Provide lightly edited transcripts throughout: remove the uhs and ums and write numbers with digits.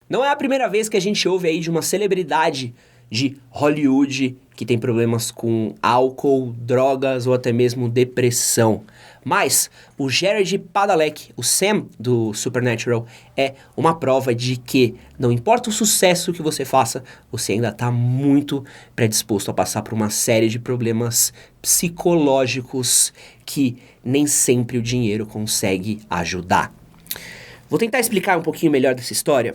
Não é a primeira vez que a gente ouve aí de uma celebridade de Hollywood que tem problemas com álcool, drogas ou até mesmo depressão. Mas o Jared Padalecki, o Sam do Supernatural, é uma prova de que não importa o sucesso que você faça, você ainda está muito predisposto a passar por uma série de problemas psicológicos que nem sempre o dinheiro consegue ajudar. Vou tentar explicar um pouquinho melhor dessa história,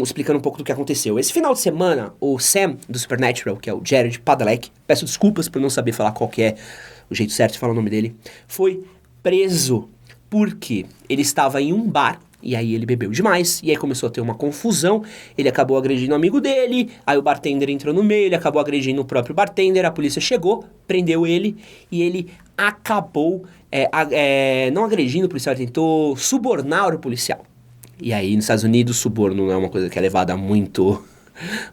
explicando um pouco do que aconteceu. Esse final de semana, o Sam do Supernatural, que é o Jared Padalecki, peço desculpas por não saber falar qual que é o jeito certo de falar o nome dele, foi preso porque ele estava em um bar, e aí ele bebeu demais, e aí começou a ter uma confusão, ele acabou agredindo um amigo dele, aí o bartender entrou no meio, ele acabou agredindo o próprio bartender, a polícia chegou, prendeu ele, e ele acabou não agredindo o policial, ele tentou subornar o policial. E aí, nos Estados Unidos, suborno não é uma coisa que é levada muito,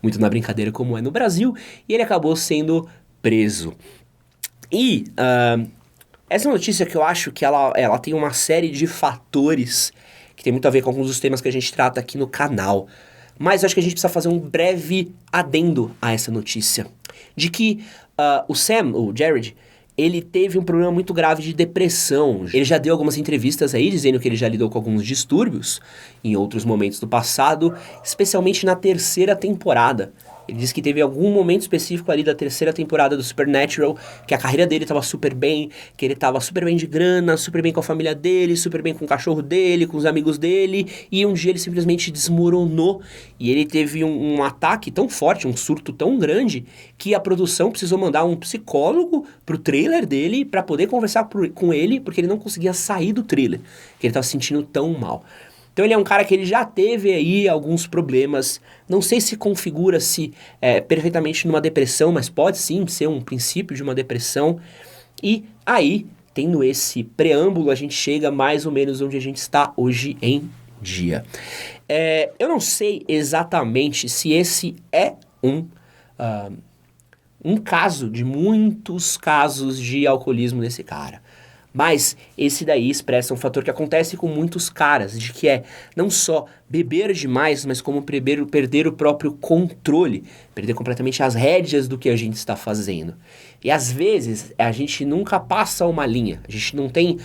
muito na brincadeira como é no Brasil, e ele acabou sendo preso. E essa notícia que eu acho que ela tem uma série de fatores que tem muito a ver com alguns dos temas que a gente trata aqui no canal. Mas eu acho que a gente precisa fazer um breve adendo a essa notícia. De que o Sam, o Jared, ele teve um problema muito grave de depressão. Ele já deu algumas entrevistas aí, dizendo que ele já lidou com alguns distúrbios em outros momentos do passado, especialmente na terceira temporada. Ele disse que teve algum momento específico ali da terceira temporada do Supernatural, que a carreira dele estava super bem, que ele estava super bem de grana, super bem com a família dele, super bem com o cachorro dele, com os amigos dele, e um dia ele simplesmente desmoronou, e ele teve um ataque tão forte, um surto tão grande, que a produção precisou mandar um psicólogo pro trailer dele para poder conversar com ele, porque ele não conseguia sair do trailer, que ele estava se sentindo tão mal. Então ele é um cara que ele já teve aí alguns problemas, não sei se configura-se perfeitamente numa depressão, mas pode sim ser um princípio de uma depressão. E aí, tendo esse preâmbulo, a gente chega mais ou menos onde a gente está hoje em dia. Eu não sei exatamente se esse é um caso de muitos casos de alcoolismo desse cara. Mas esse daí expressa um fator que acontece com muitos caras, de que não só beber demais, mas como perder o próprio controle, perder completamente as rédeas do que a gente está fazendo. E às vezes a gente nunca passa uma linha, a gente não tem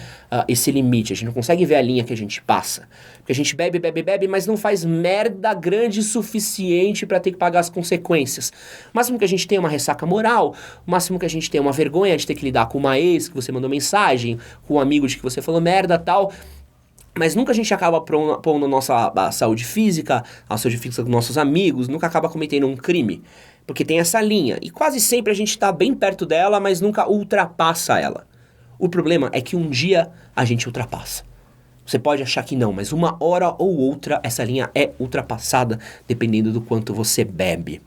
esse limite, a gente não consegue ver a linha que a gente passa. Porque a gente bebe, mas não faz merda grande o suficiente para ter que pagar as consequências. O máximo que a gente tem é uma ressaca moral, o máximo que a gente tem é uma vergonha de ter que lidar com uma ex que você mandou mensagem, com um amigo de que você falou merda e tal. Mas nunca a gente acaba pondo a nossa saúde física, a saúde física dos nossos amigos, nunca acaba cometendo um crime. Porque tem essa linha. E quase sempre a gente tá bem perto dela, mas nunca ultrapassa ela. O problema é que um dia a gente ultrapassa. Você pode achar que não, mas uma hora ou outra essa linha é ultrapassada, dependendo do quanto você bebe.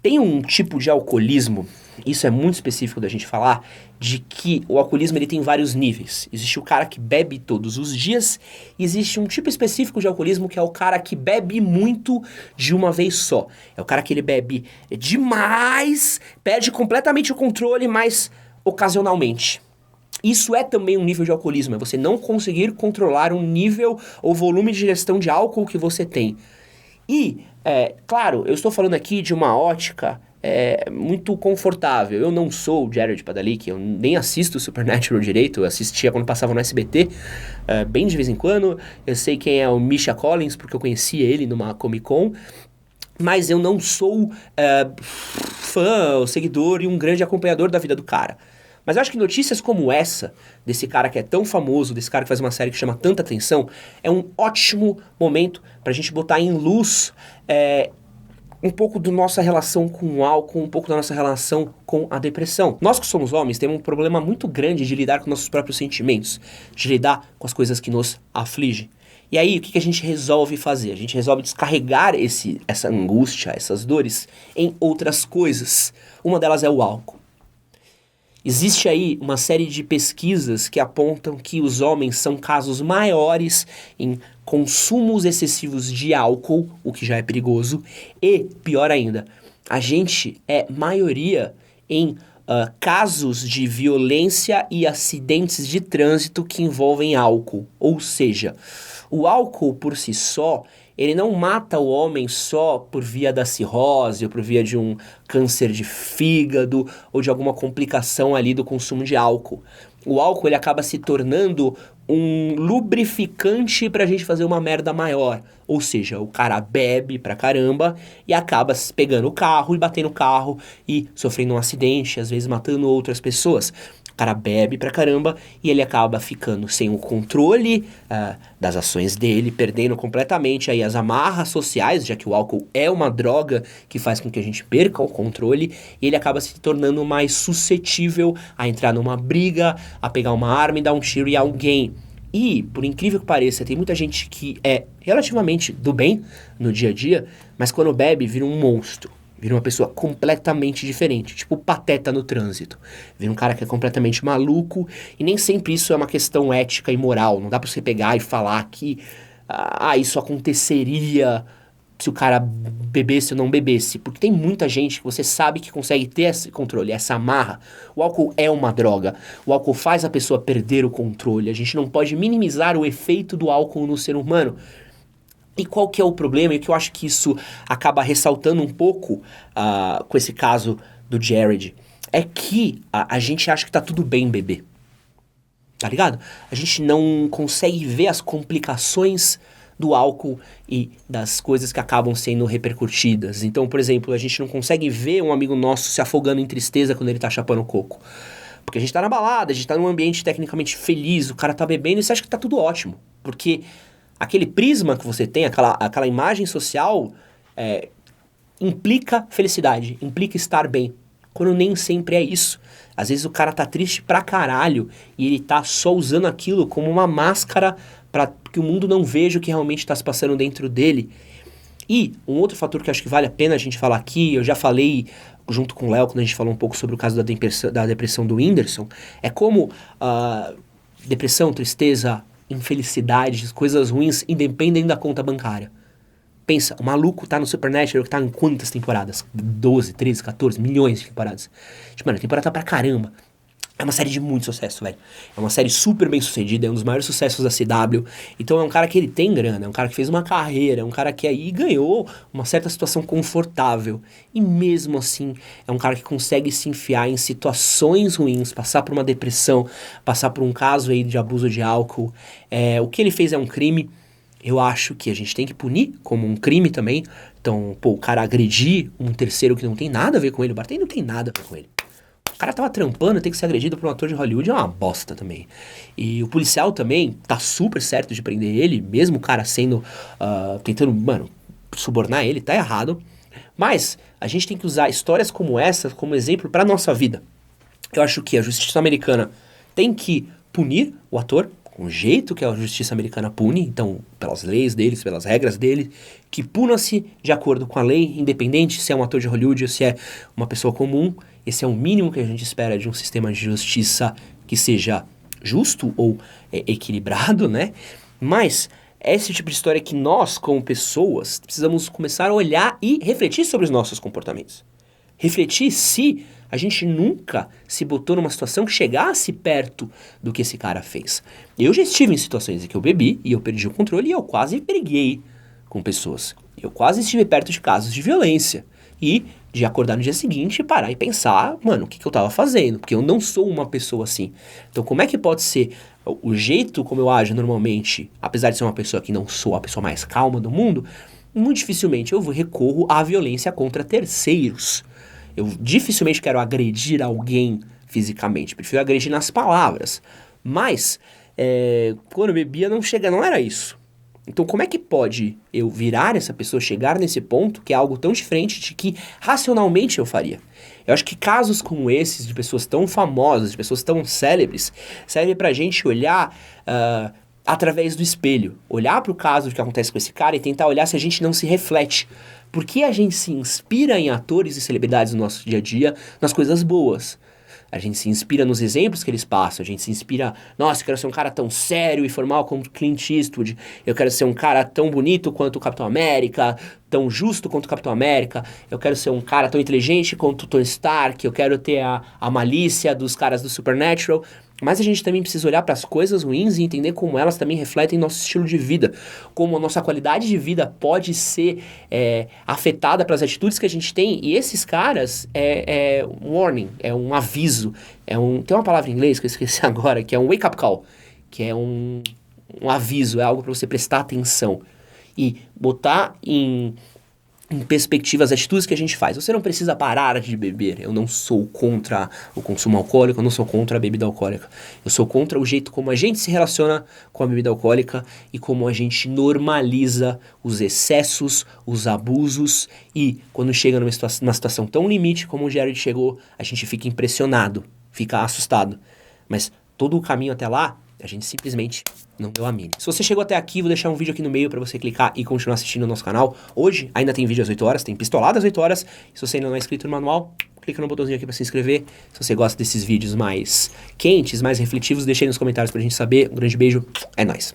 Tem um tipo de alcoolismo, isso é muito específico da gente falar, de que o alcoolismo ele tem vários níveis. Existe o cara que bebe todos os dias, e existe um tipo específico de alcoolismo que é o cara que bebe muito de uma vez só. É o cara que ele bebe demais, perde completamente o controle, mas ocasionalmente. Isso é também um nível de alcoolismo, é você não conseguir controlar um nível ou volume de ingestão de álcool que você tem. E, claro, eu estou falando aqui de uma ótica muito confortável. Eu não sou o Jared Padalecki, eu nem assisto o Supernatural direito, eu assistia quando passava no SBT, bem de vez em quando. Eu sei quem é o Misha Collins, porque eu conheci ele numa Comic Con, mas eu não sou fã, seguidor e um grande acompanhador da vida do cara. Mas eu acho que notícias como essa, desse cara que é tão famoso, desse cara que faz uma série que chama tanta atenção, é um ótimo momento pra gente botar em luz um pouco da nossa relação com o álcool, um pouco da nossa relação com a depressão. Nós que somos homens temos um problema muito grande de lidar com nossos próprios sentimentos, de lidar com as coisas que nos afligem. E aí, o que a gente resolve fazer? A gente resolve descarregar essa angústia, essas dores, em outras coisas. Uma delas é o álcool. Existe aí uma série de pesquisas que apontam que os homens são casos maiores em consumos excessivos de álcool, o que já é perigoso, e, pior ainda, a gente é maioria em casos de violência e acidentes de trânsito que envolvem álcool. Ou seja, o álcool por si só, ele não mata o homem só por via da cirrose, ou por via de um câncer de fígado, ou de alguma complicação ali do consumo de álcool. O álcool, ele acaba se tornando um lubrificante pra gente fazer uma merda maior. Ou seja, o cara bebe pra caramba e acaba pegando o carro e batendo o carro e sofrendo um acidente, às vezes matando outras pessoas. O cara bebe pra caramba e ele acaba ficando sem o controle das ações dele, perdendo completamente aí as amarras sociais, já que o álcool é uma droga que faz com que a gente perca o controle, e ele acaba se tornando mais suscetível a entrar numa briga, a pegar uma arma e dar um tiro em alguém. E, por incrível que pareça, tem muita gente que é relativamente do bem no dia a dia, mas quando bebe vira um monstro. Vira uma pessoa completamente diferente, tipo Pateta no trânsito. Vira um cara que é completamente maluco, e nem sempre isso é uma questão ética e moral. Não dá pra você pegar e falar que isso aconteceria se o cara bebesse ou não bebesse. Porque tem muita gente que você sabe que consegue ter esse controle, essa amarra. O álcool é uma droga. O álcool faz a pessoa perder o controle. A gente não pode minimizar o efeito do álcool no ser humano. E qual que é o problema? E que eu acho que isso acaba ressaltando um pouco com esse caso do Jared, é que a gente acha que tá tudo bem beber. Tá ligado? A gente não consegue ver as complicações do álcool e das coisas que acabam sendo repercutidas. Então, por exemplo, a gente não consegue ver um amigo nosso se afogando em tristeza quando ele tá chapando coco. Porque a gente tá na balada, a gente tá num ambiente tecnicamente feliz, o cara tá bebendo e você acha que tá tudo ótimo. Porque aquele prisma que você tem, aquela imagem social, implica felicidade, implica estar bem. Quando nem sempre é isso. Às vezes o cara tá triste pra caralho e ele tá só usando aquilo como uma máscara para que o mundo não veja o que realmente tá se passando dentro dele. E um outro fator que acho que vale a pena a gente falar aqui, eu já falei junto com o Léo quando a gente falou um pouco sobre o caso da depressão do Whindersson, é como depressão, tristeza, infelicidades, coisas ruins independem da conta bancária. Pensa, o maluco tá no Supernatural que tá em quantas temporadas? 12, 13, 14, milhões de temporadas. Tipo, mano, temporada tá pra caramba. É uma série de muito sucesso, velho. É uma série super bem sucedida, é um dos maiores sucessos da CW. Então é um cara que ele tem grana, é um cara que fez uma carreira, é um cara que aí ganhou uma certa situação confortável. E mesmo assim, é um cara que consegue se enfiar em situações ruins, passar por uma depressão, passar por um caso aí de abuso de álcool. O que ele fez é um crime. Eu acho que a gente tem que punir como um crime também. Então, o cara agredir um terceiro que não tem nada a ver com ele, o bartender não tem nada a ver com ele. O cara tava trampando, tem que ser agredido por um ator de Hollywood, é uma bosta também. E o policial também tá super certo de prender ele, mesmo o cara sendo, tentando, subornar ele, tá errado. Mas a gente tem que usar histórias como essa como exemplo pra nossa vida. Eu acho que a justiça americana tem que punir o ator, com o jeito que a justiça americana pune, então pelas leis deles, pelas regras deles, que puna-se de acordo com a lei, independente se é um ator de Hollywood ou se é uma pessoa comum. Esse é o mínimo que a gente espera de um sistema de justiça que seja justo ou equilibrado, né? Mas é esse tipo de história que nós, como pessoas, precisamos começar a olhar e refletir sobre os nossos comportamentos. Refletir se a gente nunca se botou numa situação que chegasse perto do que esse cara fez. Eu já estive em situações em que eu bebi e eu perdi o controle e eu quase briguei com pessoas. Eu quase estive perto de casos de violência. E de acordar no dia seguinte, parar e pensar, o que eu tava fazendo? Porque eu não sou uma pessoa assim. Então como é que pode ser o jeito como eu ajo normalmente, apesar de ser uma pessoa que não sou a pessoa mais calma do mundo, muito dificilmente eu recorro à violência contra terceiros. Eu dificilmente quero agredir alguém fisicamente, prefiro agredir nas palavras. Mas, quando eu bebia, não era isso. Então, como é que pode eu virar essa pessoa, chegar nesse ponto, que é algo tão diferente de que racionalmente eu faria? Eu acho que casos como esses, de pessoas tão famosas, de pessoas tão célebres, servem pra gente olhar através do espelho. Olhar pro caso que acontece com esse cara e tentar olhar se a gente não se reflete. Porque a gente se inspira em atores e celebridades no nosso dia a dia, nas coisas boas. A gente se inspira nos exemplos que eles passam, a gente se inspira, nossa, eu quero ser um cara tão sério e formal como Clint Eastwood, eu quero ser um cara tão bonito quanto o Capitão América, tão justo quanto o Capitão América, eu quero ser um cara tão inteligente quanto o Tony Stark, eu quero ter a malícia dos caras do Supernatural. mas a gente também precisa olhar para as coisas ruins e entender como elas também refletem nosso estilo de vida, como a nossa qualidade de vida pode ser afetada pelas atitudes que a gente tem. E esses caras é um warning, é um aviso, tem uma palavra em inglês que eu esqueci agora, que é um wake-up call, que é um aviso, é algo para você prestar atenção e botar em perspectiva as atitudes que a gente faz. Você não precisa parar de beber. Eu não sou contra o consumo alcoólico, eu não sou contra a bebida alcoólica. Eu sou contra o jeito como a gente se relaciona com a bebida alcoólica e como a gente normaliza os excessos, os abusos e quando chega numa situação tão limite como o Jared chegou, a gente fica impressionado, fica assustado. Mas todo o caminho até lá, a gente simplesmente não deu a mínima. Se você chegou até aqui, vou deixar um vídeo aqui no meio para você clicar e continuar assistindo o nosso canal. Hoje ainda tem vídeo às 8 horas, tem pistolada às 8 horas. Se você ainda não é inscrito no manual, clica no botãozinho aqui para se inscrever. Se você gosta desses vídeos mais quentes, mais refletivos, deixa aí nos comentários pra gente saber. Um grande beijo, é nóis!